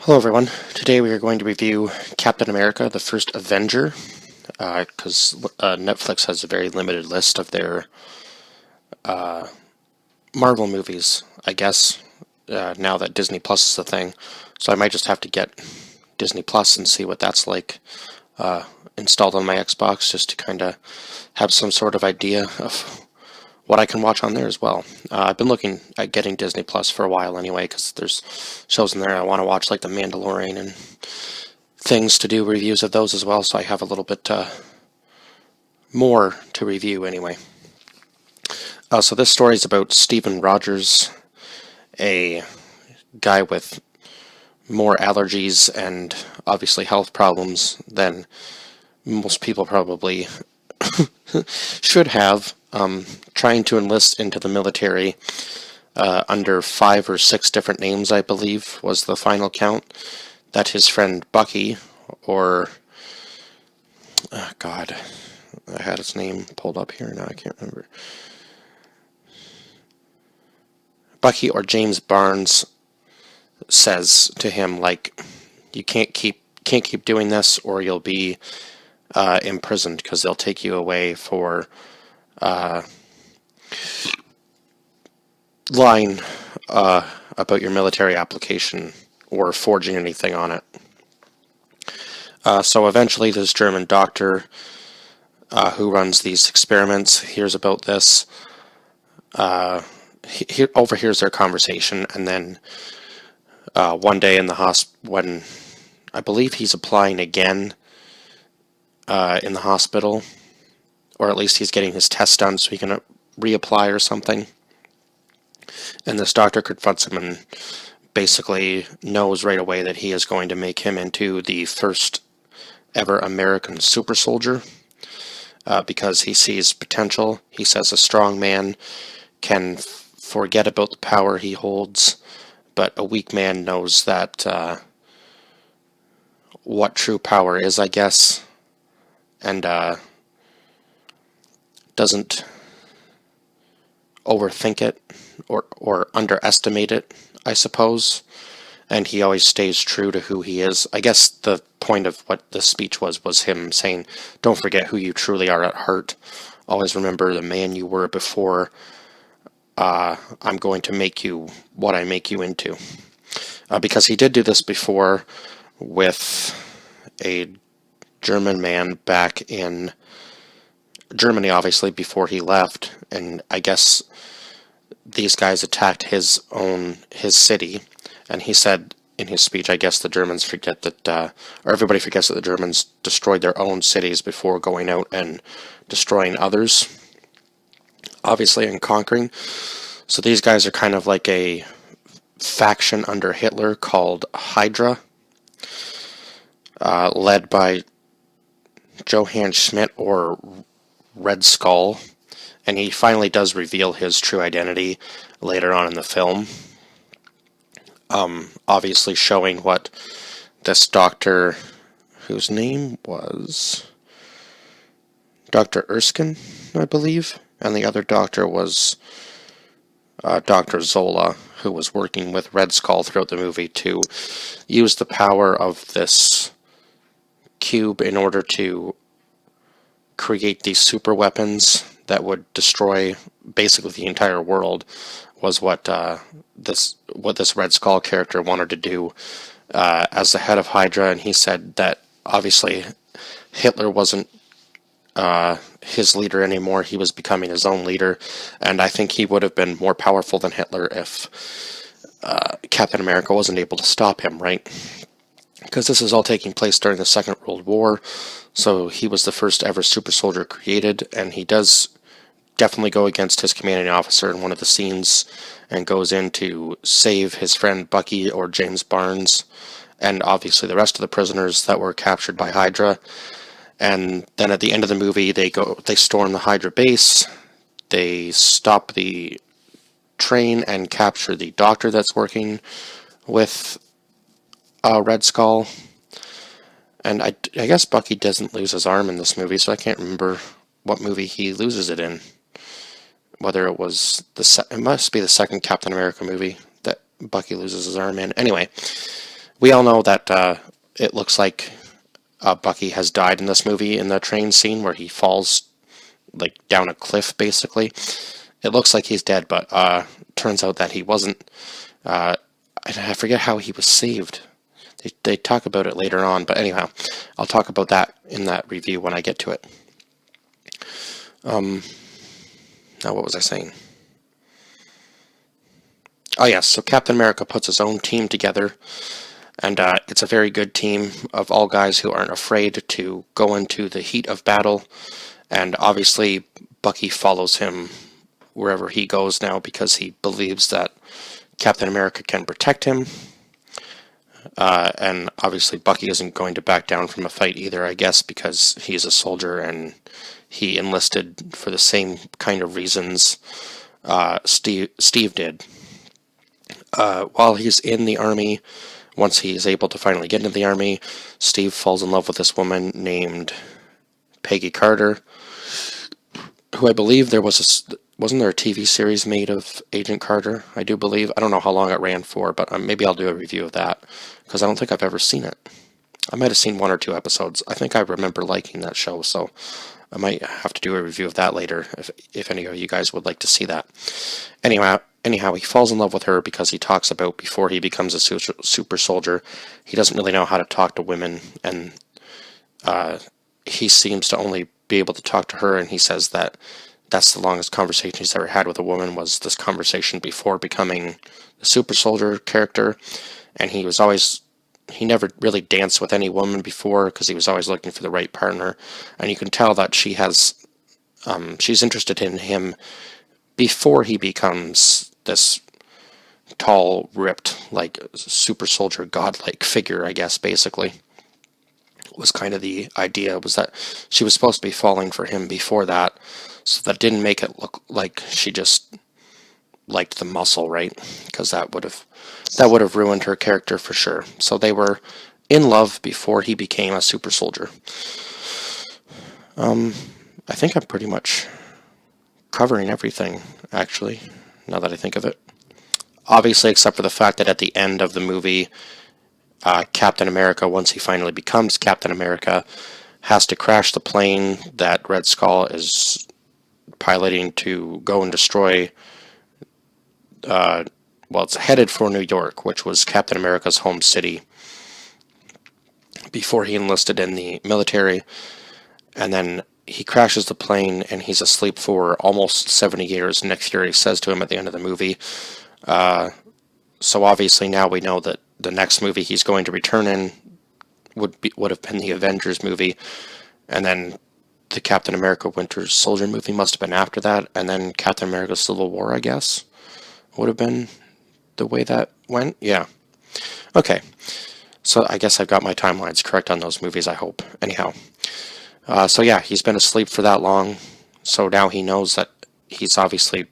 Hello everyone. Today we are going to review Captain America, the first Avenger, because Netflix has a very limited list of their Marvel movies, I guess, now that Disney Plus is a thing. So I might just have to get Disney Plus and see what that's like installed on my Xbox, just to kind of have some sort of idea of what I can watch on there as well. I've been looking at getting Disney Plus for a while anyway, because there's shows in there I want to watch, like The Mandalorian and things, to do reviews of those as well, so I have a little bit more to review anyway. So this story is about Stephen Rogers, a guy with more allergies and obviously health problems than most people probably should have, trying to enlist into the military under 5 or 6 different names, I believe, was the final count, that his friend Bucky, or... God, I had his name pulled up here, now I can't remember. Bucky or James Barnes says to him, like, you can't keep doing this, or you'll be imprisoned, because they'll take you away for lying about your military application or forging anything on it. So eventually this German doctor who runs these experiments hears about this, he overhears their conversation, and then one day in the when I believe he's applying again in the hospital, or at least he's getting his test done so he can reapply or something, and this doctor confronts him and basically knows right away that he is going to make him into the first ever American super soldier, because he sees potential. He says a strong man can forget about the power he holds, but a weak man knows that what true power is, I guess, and doesn't overthink it or underestimate it, I suppose. And he always stays true to who he is. I guess the point of what the speech was him saying, don't forget who you truly are at heart. Always remember the man you were before I'm going to make you what I make you into. Because he did do this before with a German man back in Germany, obviously, before he left. And I guess these guys attacked his city. And he said in his speech, I guess the Germans forget that, or everybody forgets that the Germans destroyed their own cities before going out and destroying others, obviously, and conquering. So these guys are kind of like a faction under Hitler called Hydra, led by Johann Schmidt, or Red Skull. And he finally does reveal his true identity later on in the film. Obviously showing what this doctor, whose name was Dr. Erskine, I believe, and the other doctor was Dr. Zola, who was working with Red Skull throughout the movie to use the power of this cube in order to create these super weapons that would destroy basically the entire world, was what this Red Skull character wanted to do as the head of Hydra. And he said that obviously Hitler wasn't his leader anymore. He was becoming his own leader, and I think he would have been more powerful than Hitler if Captain America wasn't able to stop him, right? Because this is all taking place during the Second World War, so he was the first ever super soldier created, and he does definitely go against his commanding officer in one of the scenes and goes in to save his friend Bucky, or James Barnes, and obviously the rest of the prisoners that were captured by Hydra. And then at the end of the movie, they storm the Hydra base, they stop the train and capture the doctor that's working with Red Skull. And I guess Bucky doesn't lose his arm in this movie, so I can't remember what movie he loses it in. Whether it was it must be the second Captain America movie that Bucky loses his arm in. Anyway, We all know that it looks like Bucky has died in this movie in the train scene where he falls like down a cliff, basically. It looks like he's dead, but turns out that he wasn't. I forget how he was saved. They talk about it later on, but anyhow, I'll talk about that in that review when I get to it. Now, what was I saying? Oh yes, so Captain America puts his own team together, and it's a very good team of all guys who aren't afraid to go into the heat of battle, and obviously Bucky follows him wherever he goes now because he believes that Captain America can protect him. And obviously Bucky isn't going to back down from a fight either, I guess, because he's a soldier and he enlisted for the same kind of reasons Steve did. While he's in the army, once he's able to finally get into the army, Steve falls in love with this woman named Peggy Carter, who I believe wasn't there a TV series made of Agent Carter? I do believe. I don't know how long it ran for, but maybe I'll do a review of that, because I don't think I've ever seen it. I might have seen 1 or 2 episodes. I think I remember liking that show, so I might have to do a review of that later, if any of you guys would like to see that. Anyhow, he falls in love with her because he talks about before he becomes a super soldier, he doesn't really know how to talk to women, and he seems to only be able to talk to her, and he says that that's the longest conversation he's ever had with a woman, was this conversation before becoming the super soldier character. And he never really danced with any woman before because he was always looking for the right partner. And you can tell that she's interested in him before he becomes this tall, ripped, like super soldier, godlike figure, I guess, basically. Was kind of the idea, was that she was supposed to be falling for him before that, so that didn't make it look like she just liked the muscle, right? Because that would have ruined her character for sure. So they were in love before he became a super soldier. I think I'm pretty much covering everything, actually, now that I think of it. Obviously, except for the fact that at the end of the movie, Captain America, once he finally becomes Captain America, has to crash the plane that Red Skull is piloting to go and destroy. It's headed for New York, which was Captain America's home city before he enlisted in the military. And then he crashes the plane and he's asleep for almost 70 years, Nick Fury says to him at the end of the movie. So obviously now we know that the next movie he's going to return in would have been the Avengers movie, and then the Captain America Winter Soldier movie must have been after that, and then Captain America Civil War, I guess, would have been the way that went. Yeah. Okay. So I guess I've got my timelines correct on those movies, I hope. Anyhow. So yeah, he's been asleep for that long, so now he knows that he's obviously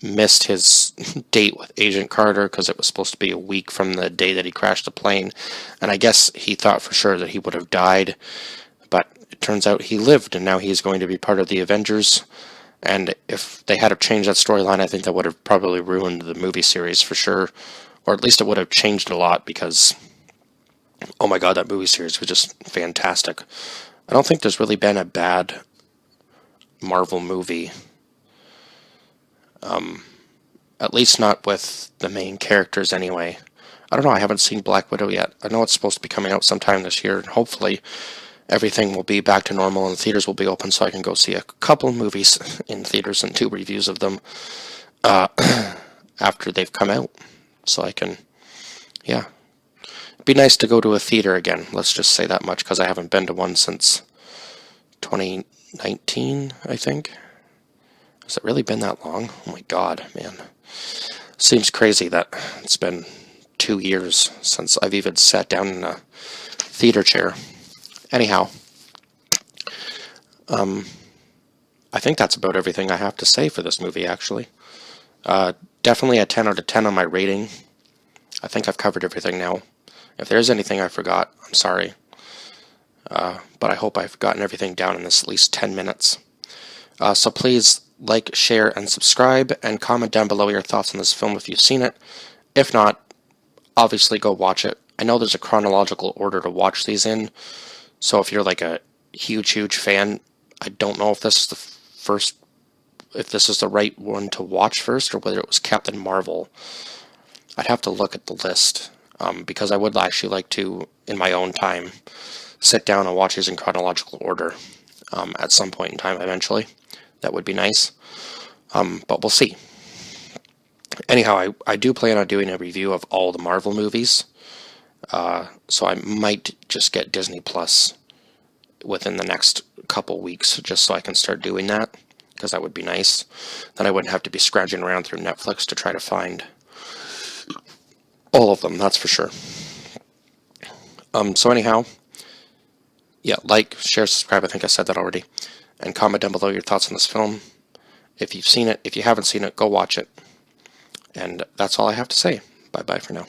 missed his date with Agent Carter because it was supposed to be a week from the day that he crashed the plane, and I guess he thought for sure that he would have died, but it turns out he lived, and now he's going to be part of the Avengers. And if they had to change that storyline, I think that would have probably ruined the movie series for sure, or at least it would have changed a lot, because oh my god, that movie series was just fantastic. I don't think there's really been a bad Marvel movie. At least not with the main characters anyway. I don't know, I haven't seen Black Widow yet. I know it's supposed to be coming out sometime this year, and hopefully everything will be back to normal and the theaters will be open so I can go see a couple movies in theaters and do reviews of them after they've come out. So I can, yeah. It'd be nice to go to a theater again, let's just say that much, because I haven't been to one since 2019, I think. Has it really been that long? Oh my god, man. Seems crazy that it's been 2 years since I've even sat down in a theater chair. Anyhow, I think that's about everything I have to say for this movie, actually. Definitely a 10 out of 10 on my rating. I think I've covered everything now. If there's anything I forgot, I'm sorry. But I hope I've gotten everything down in this at least 10 minutes. So please like, share, and subscribe, and comment down below your thoughts on this film if you've seen it. If not, obviously go watch it. I know there's a chronological order to watch these in, so if you're like a huge fan, I don't know if this is the first, if this is the right one to watch first, or whether it was Captain Marvel. I'd have to look at the list, because I would actually like to, in my own time, sit down and watch these in chronological order at some point in time eventually. That would be nice, but we'll see. Anyhow, I do plan on doing a review of all the Marvel movies, so I might just get Disney Plus within the next couple weeks just so I can start doing that, because that would be nice. Then I wouldn't have to be scrounging around through Netflix to try to find all of them, that's for sure. So anyhow, yeah, like, share, subscribe, I think I said that already, and comment down below your thoughts on this film. If you've seen it, if you haven't seen it, go watch it. And that's all I have to say. Bye-bye for now.